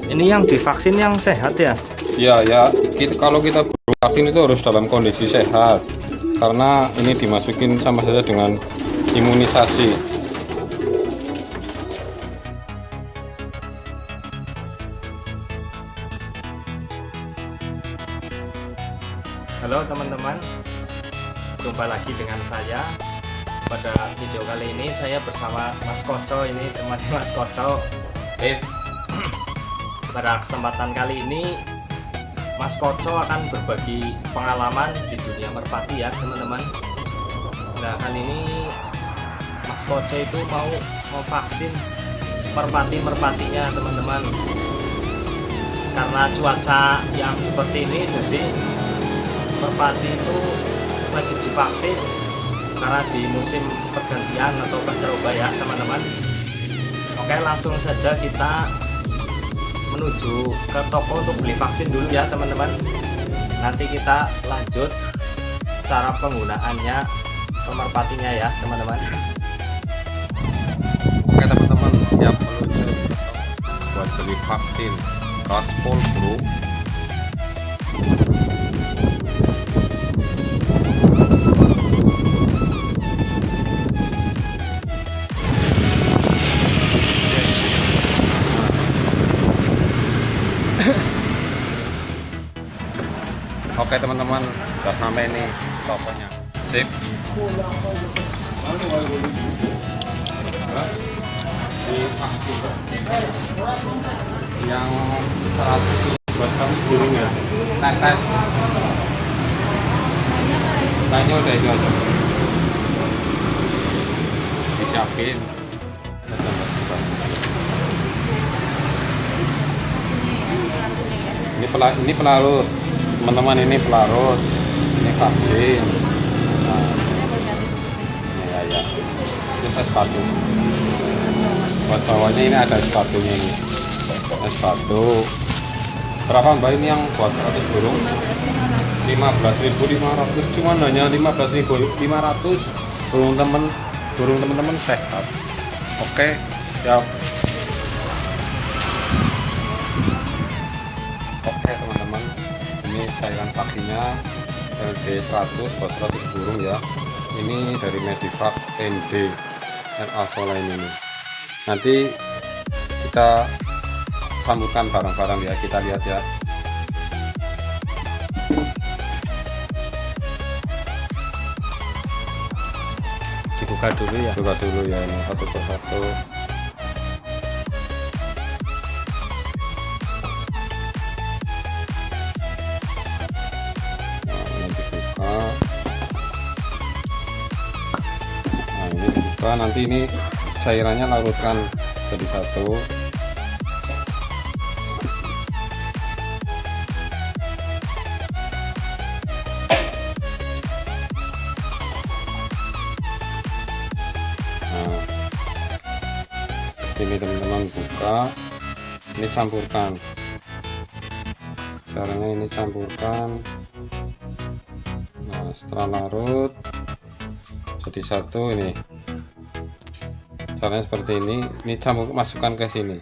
Ini yang divaksin yang sehat ya? Ya, kalau kita vaksin itu harus dalam kondisi sehat, karena ini dimasukin sama saja dengan imunisasi. Halo teman-teman, jumpa lagi dengan saya. Pada video kali ini saya bersama Mas Koco, ini temannya Mas Koco. Pada kesempatan kali ini Mas Koco akan berbagi pengalaman di dunia merpati ya teman-teman. Nah kali ini Mas Koco itu mau vaksin merpati-merpatinya teman-teman. Karena cuaca yang seperti ini, jadi merpati itu wajib divaksin karena di musim pergantian atau pancaroba ya teman-teman. Oke, langsung saja kita menuju ke toko untuk beli vaksin dulu ya teman-teman. Nanti kita lanjut cara penggunaannya merpatinya ya teman-teman. Oke teman-teman, siap meluncur buat beli vaksin Gaspol Bro. Oke teman-teman, udah sampai nih tokonya. Sip. Yang 100 buat kamu burung ya. Tes. Tanya udah itu aja. Disiapin. Ini pelarut. Teman-teman, ini pelarut, ini vaksin. Nah, ya. Ini sepatu. Buat bawahnya ini ada sepatunya ini. Ada sepatu. Berapa mbak ini yang buat 100 burung? 15.500. Cuman hanya 15.500. Burung teman-teman sehat. Oke, siap. Oke teman-teman, ini cairan vaksinnya LD 100 buat 100 burung ya. Ini dari Medivac ND Alphaline ini. Nanti kita sambutkan barang-barang ya, kita lihat ya. Dibuka dulu ya. Buka dulu ya, ini satu persatu. Nanti ini cairannya larutkan jadi satu. Nah, ini teman-teman buka, ini campurkan. Caranya ini campurkan. Nah, setelah larut jadi satu ini. Caranya seperti ini campur, masukkan ke sini.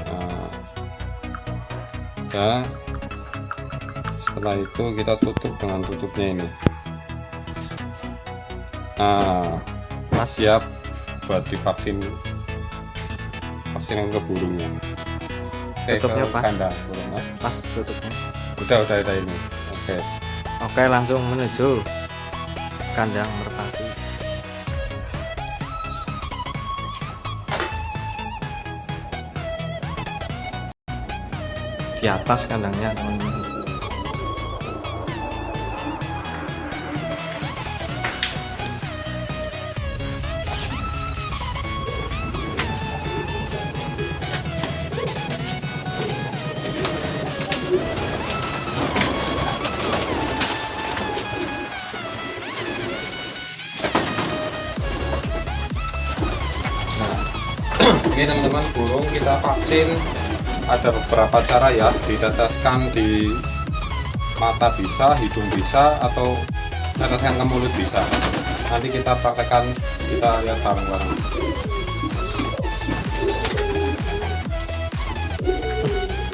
Nah, ya, setelah itu kita tutup dengan tutupnya ini. Nah, siap buat divaksin yang ke burungnya. Tutupnya pas. Kandang burung, Pas tutupnya. Udah ini. Oke, langsung menuju kandang merpati. Di atas kandangnya teman-teman. Ini teman-teman, burung kita vaksin ada beberapa cara ya, diteteskan di mata bisa, hidung bisa, atau teteskan ke mulut bisa. Nanti kita praktekkan, kita lihat bareng-bareng.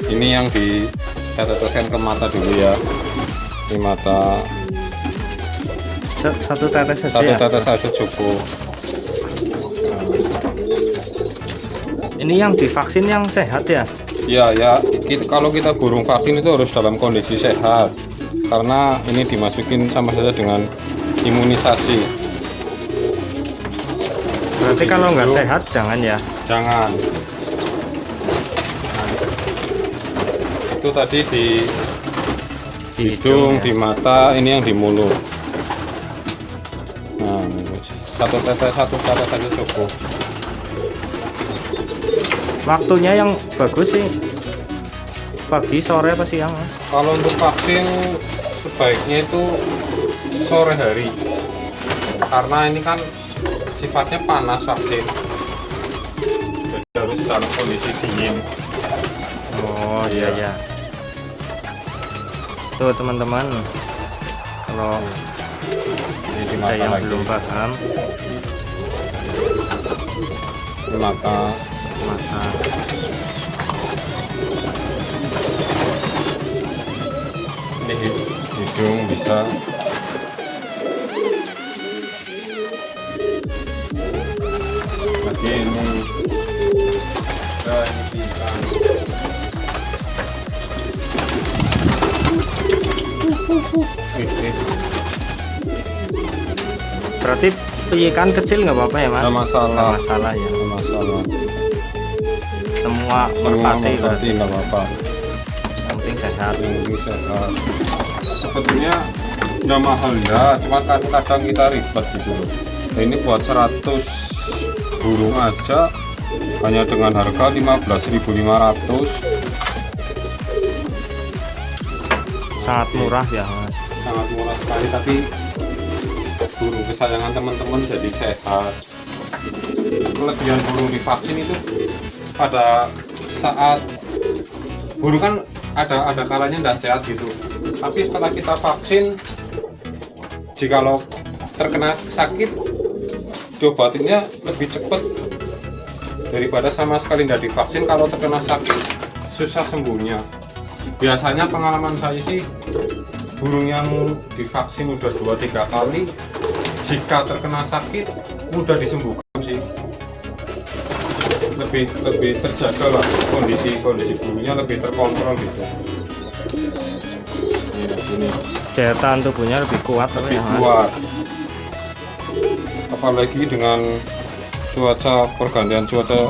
Ini yang saya teteskan ke mata dulu ya. Di mata Satu tetes saja satu ya. tetes saja cukup. Ini yang divaksin yang sehat ya. Ya, kalau kita burung vaksin itu harus dalam kondisi sehat, karena ini dimasukin sama saja dengan imunisasi. Berarti kalau nggak sehat jangan ya. Jangan. Itu tadi di hidung, ya. di mata, ini yang di mulut. Nah, satu tetes saja cukup. Waktunya yang bagus sih pagi, sore, apa siang, Mas? Kalau untuk vaksin sebaiknya itu sore hari, karena ini kan sifatnya panas vaksin, jadi harus dalam kondisi dingin. Oh iya ya. Tuh teman-teman, kalau Ini di ada mata yang lagi. belum paham, Di mata. mata. Ini hidung bisa. Lagi ini. Nah, ini bisa. Berarti ikan kecil nggak apa-apa ya, Mas? Nggak masalah. Nggak masalah ya. Nggak masalah. Semua Semua merpati merpati berarti. nggak apa-apa. Yang penting sehat. Yang penting sehat. Sebetulnya nggak mahal ya, cuma kadang kita ribet gitu loh. Nah, ini buat 100 burung aja hanya dengan harga 15.500. Sangat murah ya, Mas. Sangat murah sekali, tapi burung kesayangan teman-teman jadi sehat. Kelebihan burung divaksin itu pada saat burung kan ada kalanya tidak sehat gitu, tapi setelah kita vaksin, jikalau terkena sakit, diobatinnya lebih cepat daripada sama sekali tidak divaksin. Kalau terkena sakit susah sembuhnya. Biasanya pengalaman saya sih, burung yang divaksin udah 2-3 kali, jika terkena sakit mudah disembuhkan sih. Lebih terjaga lah, kondisi burungnya lebih terkontrol gitu. Ini Daya tahan tubuhnya lebih kuat, lebih ya, Mas. kuat, apalagi dengan pergantian cuaca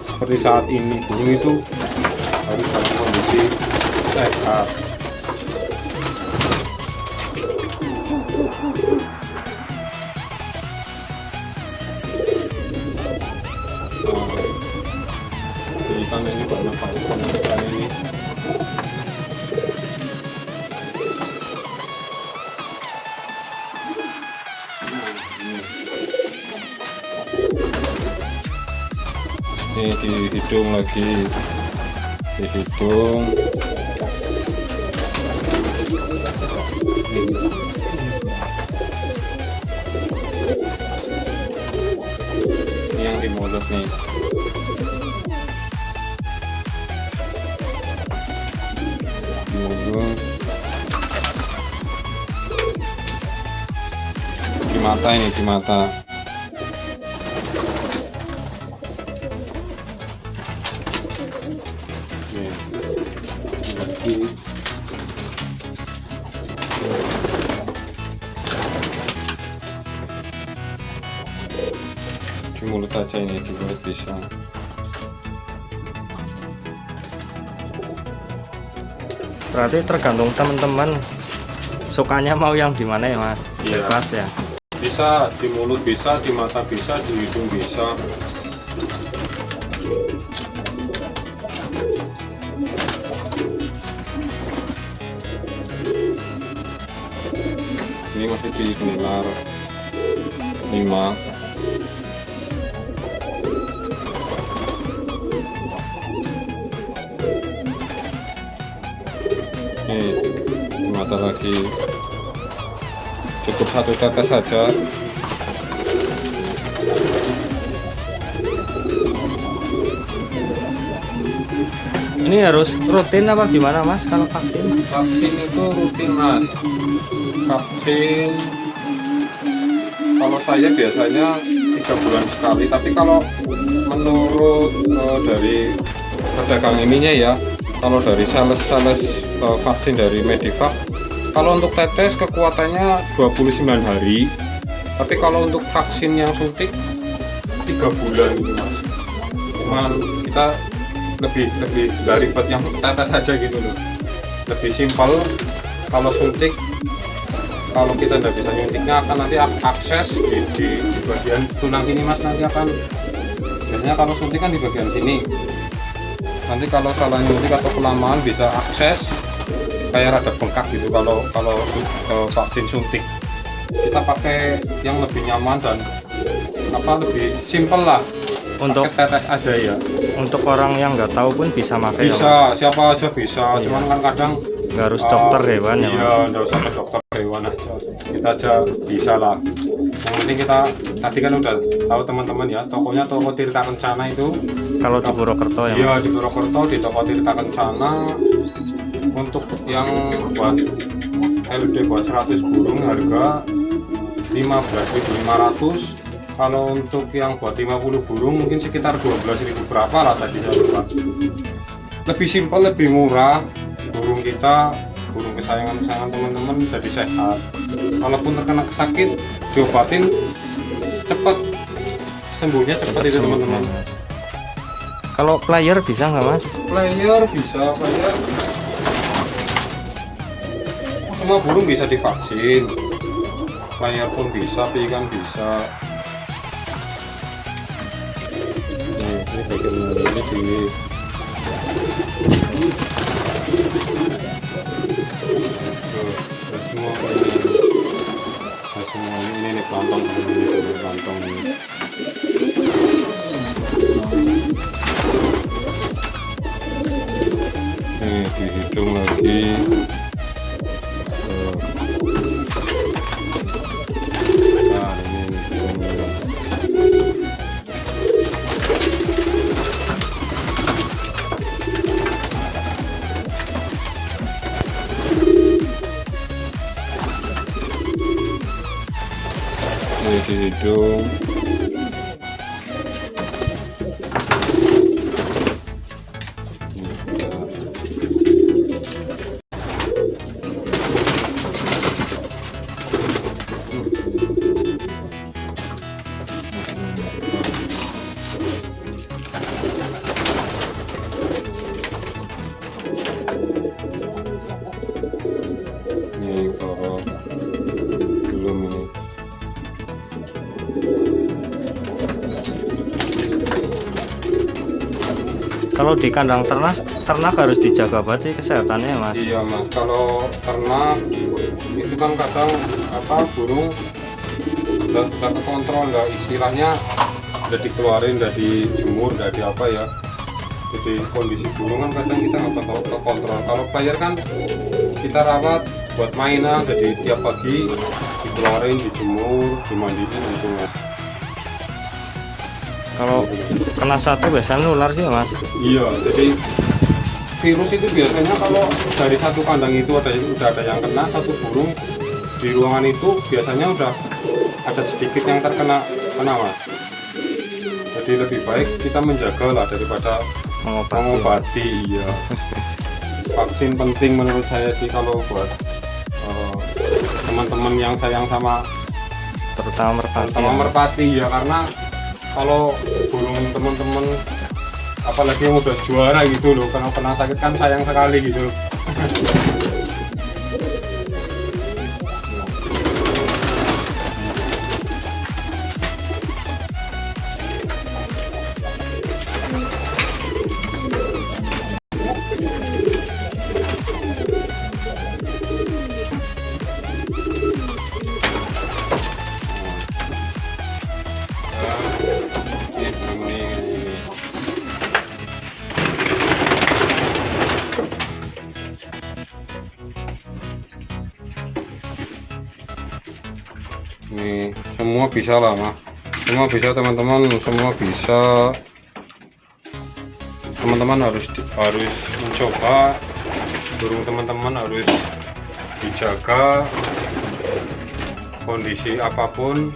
seperti saat ini. Burung itu harus dalam kondisi sehat. Ikan ini banyak ikan ini. Ini di hidung lagi, di hidung. Ini yang di mulut nih. Di mata, ini di mata. Nih, lagi. Di mulut aja, ini di mulut bisa. Berarti tergantung teman-teman sukanya mau yang gimana ya, Mas? Iya. Bebas ya. Bisa di mulut, bisa di mata, bisa di hidung, bisa. Ini masih di kenilar 5. Ini di mata lagi. Cukup 1 tetes saja. Ini harus rutin apa gimana Mas kalau vaksin? Vaksin itu rutin Mas. Vaksin kalau saya biasanya 3 bulan sekali, tapi kalau menurut dari pedagang ininya ya, kalau dari sales vaksin dari Medivac, kalau untuk tetes kekuatannya 29 hari, tapi kalau untuk vaksin yang suntik 3 bulan gitu Mas. Cuman kita lebih dari ribet yang tetes aja gitu loh, lebih simpel. Kalau suntik, kalau kita tidak bisa nyuntiknya akan nanti akses di bagian tulang sini Mas, nanti akan biasanya kalau suntik kan di bagian sini, nanti kalau salah nyuntik atau kelamaan bisa akses kayak rada bengkak gitu. Kalau vaksin suntik kita pakai yang lebih nyaman dan lebih simpel lah, Untuk pakai tetes aja ya. untuk orang yang nggak tahu pun bisa pakai. Bisa, siapa aja bisa. Iya. Cuman kan kadang Nggak harus dokter hewan ya. iya, nggak usah ke dokter hewan aja, kita aja bisa lah. Yang penting kita tadi kan udah tahu teman-teman ya, tokonya toko Tirta Kencana itu. Kalau di Purwokerto ya. Iya, di Purwokerto di toko Tirta Kencana. Untuk yang buat LED buat 100 burung harga 15.500. Kalau untuk yang buat 50 burung mungkin sekitar 12.000 berapa lah tadi saya lupa. Lebih simpel, lebih murah. Burung kita, burung kesayangan teman-teman jadi sehat. Walaupun terkena sakit, diobatin cepat, sembuhnya cepat itu teman-teman. Kalau player bisa nggak Mas? Player bisa, player. Semua burung bisa divaksin. Player pun bisa, pikan bisa. Ini bagian ini di semua ini nih pelantong ini. Nih dihitung lagi. Nah ini dihitung. Ini kalau belum ini. Kalau di kandang ternak harus dijaga banget sih kesehatannya Mas. Iya Mas, kalau ternak itu kan kadang burung nggak kekontrol, nggak istilahnya udah dikeluarin, udah dijemur, udah di apa ya. Jadi kondisi burung kan kadang kita nggak kekontrol. Kalau player kan kita rawat buat mainan, jadi tiap pagi dikeluarin, dijemur, dimandiin gitu Mas. Kalau kena satu biasanya nular sih Mas. Iya, jadi virus itu biasanya kalau dari satu kandang itu udah ada yang kena satu burung di ruangan itu, biasanya udah ada sedikit yang terkena Mas. Jadi lebih baik kita menjaga lah daripada mengobati. Iya. Vaksin penting menurut saya sih kalau buat teman-teman yang sayang sama terutama merpati. Ya, karena kalau burung teman-teman apalagi yang udah juara gitu loh, karena pernah sakit kan sayang sekali gitu. Nih semua bisa lah Mas, semua bisa teman-teman, semua bisa. teman-teman harus mencoba burung teman-teman, harus dijaga kondisi apapun,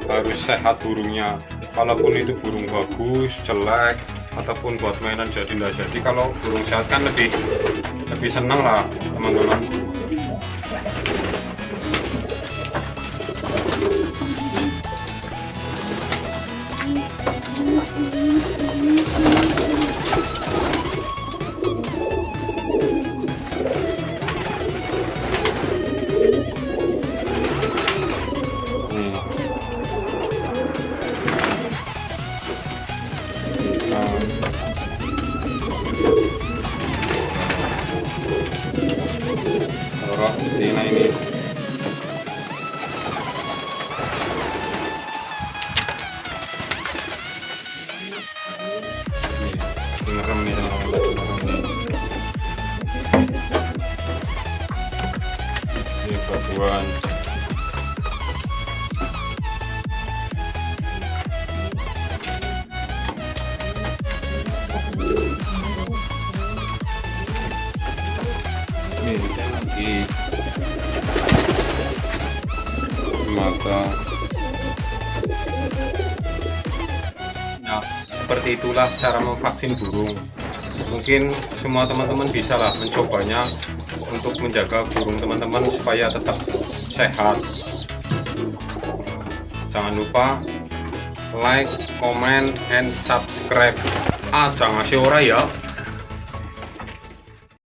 harus sehat burungnya. Kalaupun itu burung bagus, jelek, ataupun buat mainan jadi nggak jadi, kalau burung sehat kan lebih senang lah teman-teman. Taruh di ini. Ngerem nih teman-teman, ini babuan. Ini lagi mata. Nah, seperti itulah cara memvaksin burung. Mungkin semua teman-teman bisa lah mencobanya untuk menjaga burung teman-teman supaya tetap sehat. Jangan lupa like, comment, and subscribe. Jangan ngasih ora ya.